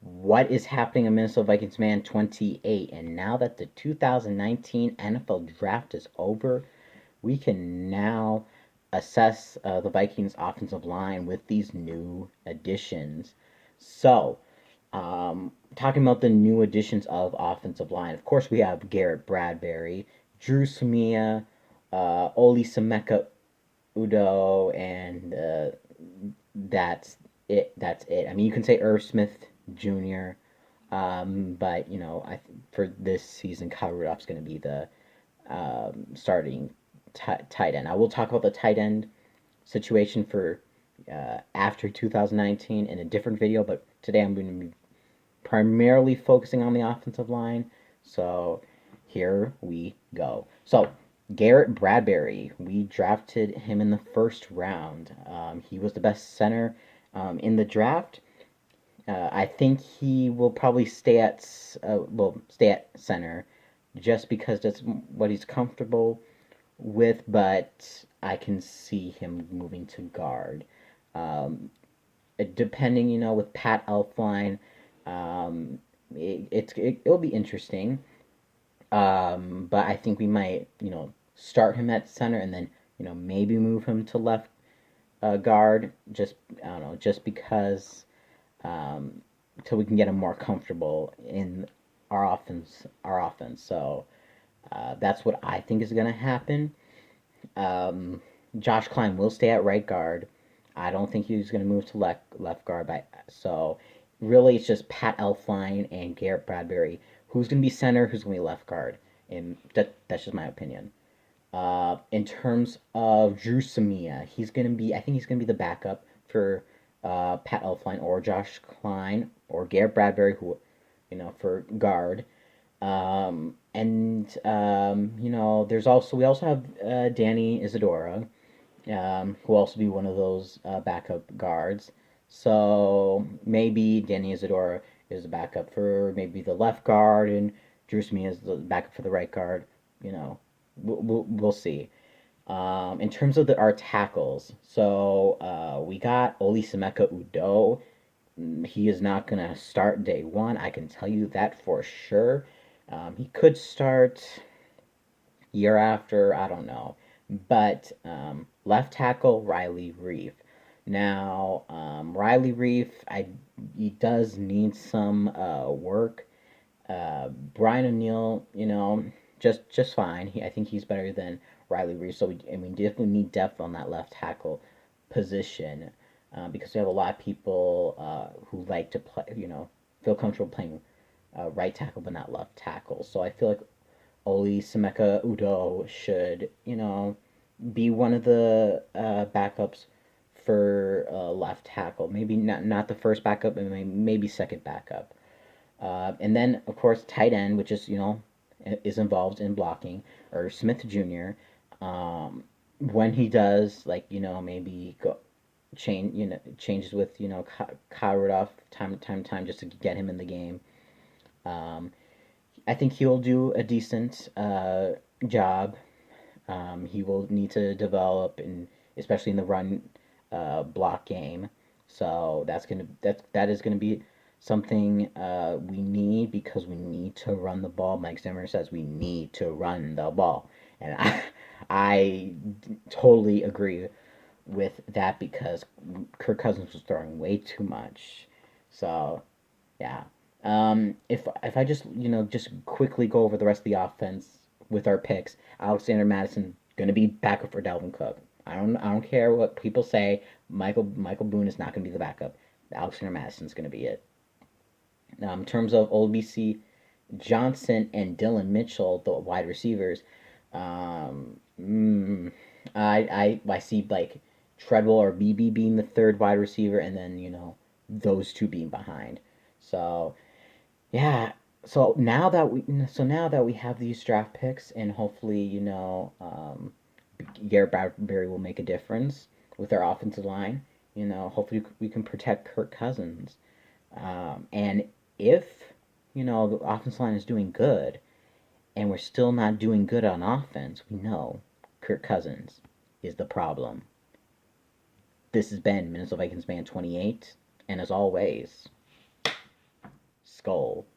What is happening in Minnesota Vikings Man 28? And now that the 2019 NFL Draft is over, we can now assess the Vikings offensive line with these new additions. So, talking about the new additions of offensive line, of course, we have Garrett Bradbury, Drew Samia, Oli Semeka Udo, and that's it. That's it. I mean, you can say Irv Smith Jr., but for this season, Kyle Rudolph's going to be the starting tight end. I will talk about the tight end situation for after 2019 in a different video, but today I'm going to be primarily focusing on the offensive line. So here we go. So Garrett Bradbury, we drafted him in the first round. He was the best center in the draft. I think he will probably stay at center, just because that's what he's comfortable with. But I can see him moving to guard. Um, Depending, with Pat Elfline, it'll be interesting. But I think we might, start him at center and then, maybe move him to left guard. Just I don't know, just because um, till we can get him more comfortable in our offense. Our offense. So that's what I think is going to happen. Um, Josh Klein will stay at right guard. I don't think he's going to move to left guard. So really, it's just Pat Elfline and Garrett Bradbury. Who's going to be center? Who's going to be left guard? And that's just my opinion. In terms of Drew Samia, he's going to be. I think he's going to be the backup for Pat Elfline or Josh Klein or Garrett Bradbury, who for guard. There's also we also have Danny Isadora, who will also be one of those backup guards. So maybe Danny Isadora is a backup for maybe the left guard, and Drew Smith is the backup for the right guard. You know, we'll see. In terms of our tackles, so we got Oli Semeka Udo. He is not going to start day one. I can tell you that for sure. He could start year after, I don't know. But left tackle Riley Reef. Now, Riley Reef, he does need some work. Brian O'Neill, just fine. I think he's better than Riley Reef. And we definitely need depth on that left tackle position, because we have a lot of people who like to play, feel comfortable playing right tackle but not left tackle. So I feel like Oli Semeka Udo should, be one of the backups for left tackle. Maybe not the first backup, but maybe second backup. And then, of course, tight end, which is, is involved in blocking, or Smith Jr. When he does, like, maybe changes with, Kyle Rudolph time just to get him in the game. Um, I think he'll do a decent job. He will need to develop, especially in the run block game. So that is gonna be something we need, because we need to run the ball. Mike Zimmer says we need to run the ball, and I totally agree with that, because Kirk Cousins was throwing way too much. So yeah. If I just quickly go over the rest of the offense with our picks, Alexander Madison gonna be backup for Dalvin Cook. I don't care what people say. Michael Boone is not gonna be the backup. Alexander Madison's gonna be it. In terms of OBC Johnson and Dylan Mitchell, the wide receivers, um, mm, I see like Treadwell or BB being the third wide receiver, and then those two being behind. So yeah. So now that we have these draft picks, and hopefully, Garrett Bradbury will make a difference with our offensive line. Hopefully we can protect Kirk Cousins. And if the offensive line is doing good, and we're still not doing good on offense, we know Kirk Cousins is the problem. This has been Minnesota Vikings Man 28, and as always, skull.